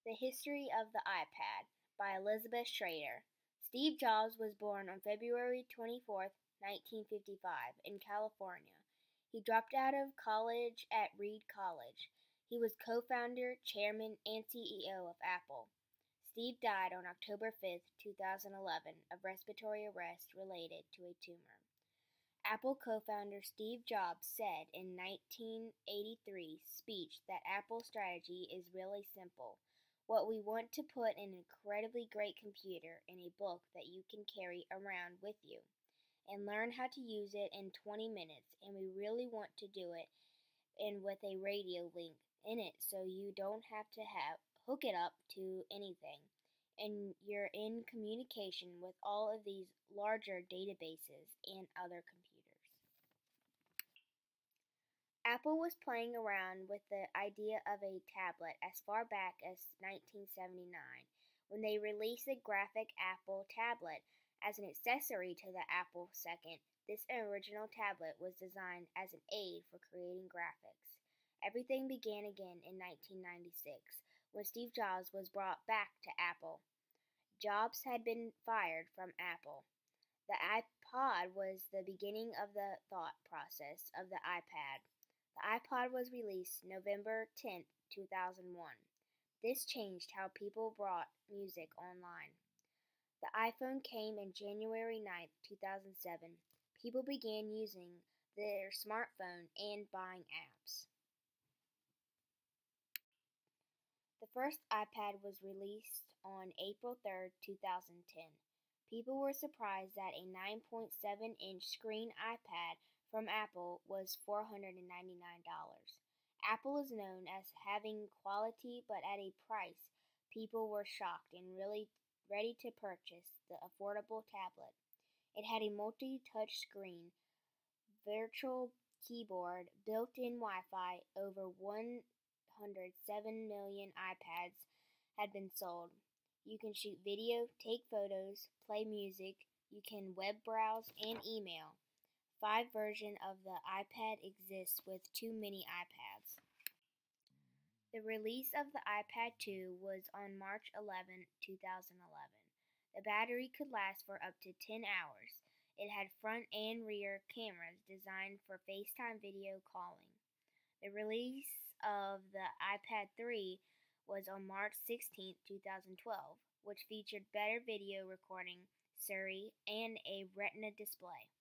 The History of the iPad by Elizabeth Schrader. Steve Jobs was born on February 24, 1955, in California. He dropped out of college at Reed College. He was co-founder, chairman, and CEO of Apple. Steve died on October 5, 2011, of respiratory arrest related to a tumor. Apple co-founder Steve Jobs said in 1983 speech that Apple's strategy is really simple. What we want to put an incredibly great computer in a book that you can carry around with you and learn how to use it in 20 minutes, and we really want to do it and with a radio link in it so you don't have to hook it up to anything and you're in communication with all of these larger databases and other computers. Apple was playing around with the idea of a tablet as far back as 1979 when they released the graphic Apple tablet as an accessory to the Apple II. This original tablet was designed as an aid for creating graphics. Everything began again in 1996 when Steve Jobs was brought back to Apple. Jobs had been fired from Apple. The iPod was the beginning of the thought process of the iPad. The iPod was released November 10, 2001. This changed how people brought music online. The iPhone came in January 9, 2007. People began using their smartphone and buying apps. The first iPad was released on April 3, 2010. People were surprised that a 9.7-inch screen iPad from Apple was $499. Apple is known as having quality but at a price people were shocked and really ready to purchase the affordable tablet. It had a multi-touch screen, virtual keyboard, built-in Wi-Fi. Over 107 million iPads had been sold. You can shoot video, take photos, play music, you can web browse and email. 5 versions of the iPad exist with 2 mini iPads. The release of the iPad 2 was on March 11, 2011. The battery could last for up to 10 hours. It had front and rear cameras designed for FaceTime video calling. The release of the iPad 3 was on March 16, 2012, which featured better video recording, Siri, and a Retina display.